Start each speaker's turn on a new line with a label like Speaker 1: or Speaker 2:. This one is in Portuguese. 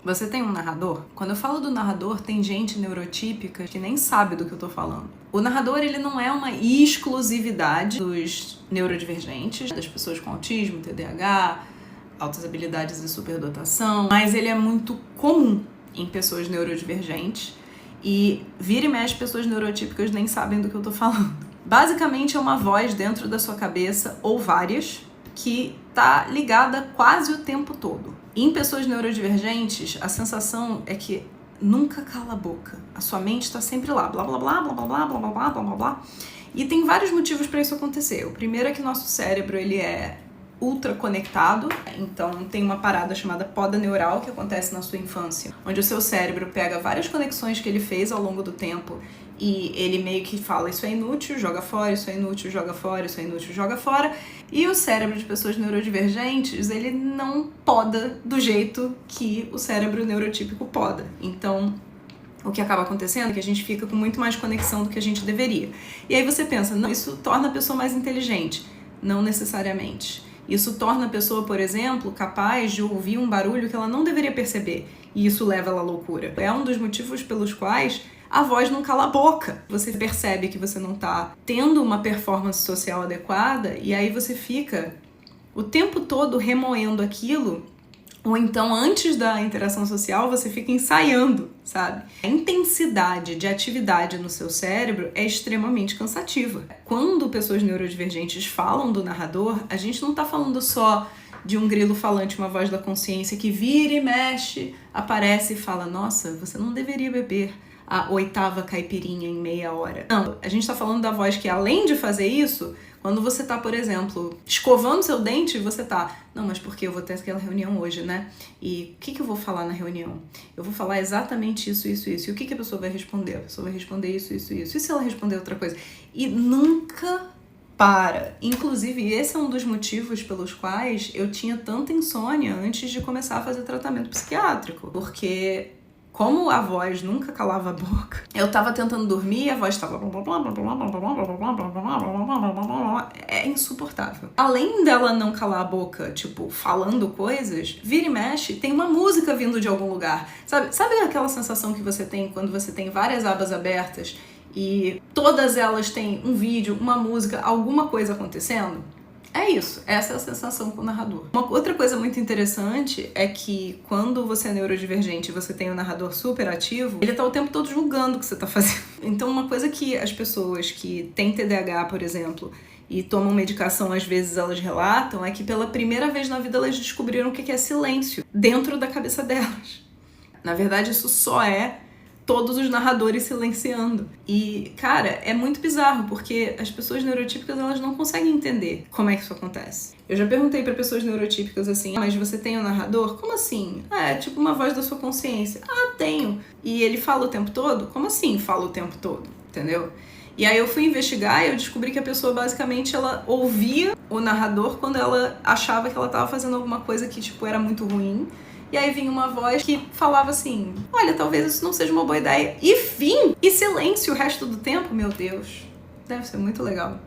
Speaker 1: Você tem um narrador? Quando eu falo do narrador, tem gente neurotípica que nem sabe do que eu tô falando. O narrador, ele não é uma exclusividade dos neurodivergentes, das pessoas com autismo, TDAH, altas habilidades e superdotação, mas ele é muito comum em pessoas neurodivergentes e vira e mexe, pessoas neurotípicas nem sabem do que eu tô falando. Basicamente é uma voz dentro da sua cabeça, ou várias, que tá ligada quase o tempo todo. Em pessoas neurodivergentes, a sensação é que nunca cala a boca. A sua mente está sempre lá, blá blá blá blá blá blá blá blá blá blá blá blá. E tem vários motivos para isso acontecer. O primeiro é que nosso cérebro, ele é ultra conectado, então tem uma parada chamada poda neural que acontece na sua infância, onde o seu cérebro pega várias conexões que ele fez ao longo do tempo e ele meio que fala, isso é inútil, joga fora, isso é inútil, joga fora, isso é inútil, joga fora. E o cérebro de pessoas neurodivergentes, ele não poda do jeito que o cérebro neurotípico poda. Então, o que acaba acontecendo é que a gente fica com muito mais conexão do que a gente deveria. E aí você pensa, não, isso torna a pessoa mais inteligente. Não necessariamente. Isso torna a pessoa, por exemplo, capaz de ouvir um barulho que ela não deveria perceber. E isso leva ela à loucura. É um dos motivos pelos quais a voz não cala a boca. Você percebe que você não está tendo uma performance social adequada e aí você fica o tempo todo remoendo aquilo, ou então antes da interação social você fica ensaiando, sabe? A intensidade de atividade no seu cérebro é extremamente cansativa. Quando pessoas neurodivergentes falam do narrador, a gente não está falando só de um grilo falante, uma voz da consciência que vira e mexe, aparece e fala, nossa, você não deveria beber a 8ª caipirinha em meia hora. Não, a gente tá falando da voz que, além de fazer isso, quando você tá, por exemplo, escovando seu dente, você tá, não, mas porque eu vou ter aquela reunião hoje, né? E o que eu vou falar na reunião? Eu vou falar exatamente isso, isso, isso. E o que a pessoa vai responder? A pessoa vai responder isso, isso, isso. E se ela responder outra coisa? E nunca para. Inclusive, esse é um dos motivos pelos quais eu tinha tanta insônia antes de começar a fazer tratamento psiquiátrico. Porque como a voz nunca calava a boca, eu tava tentando dormir e a voz tava... É insuportável. Além dela não calar a boca, tipo, falando coisas, vira e mexe, tem uma música vindo de algum lugar. Sabe aquela sensação que você tem quando você tem várias abas abertas e todas elas têm um vídeo, uma música, alguma coisa acontecendo? É isso, essa é a sensação com o narrador. Uma outra coisa muito interessante é que quando você é neurodivergente e você tem um narrador super ativo, ele tá o tempo todo julgando o que você tá fazendo. Então uma coisa que as pessoas que têm TDAH, por exemplo, e tomam medicação, às vezes elas relatam, é que pela primeira vez na vida elas descobriram o que é silêncio dentro da cabeça delas. Na verdade, isso só é todos os narradores silenciando. E, cara, é muito bizarro, porque as pessoas neurotípicas, elas não conseguem entender como é que isso acontece. Eu já perguntei pra pessoas neurotípicas assim, mas você tem um narrador? Como assim? É tipo uma voz da sua consciência. Ah, tenho. E ele fala o tempo todo? Como assim fala o tempo todo? Entendeu? E aí eu fui investigar e eu descobri que a pessoa, basicamente, ela ouvia o narrador quando ela achava que ela tava fazendo alguma coisa que, tipo, era muito ruim. E aí vinha uma voz que falava assim, olha, talvez isso não seja uma boa ideia. E fim! E silêncio o resto do tempo? Meu Deus, deve ser muito legal.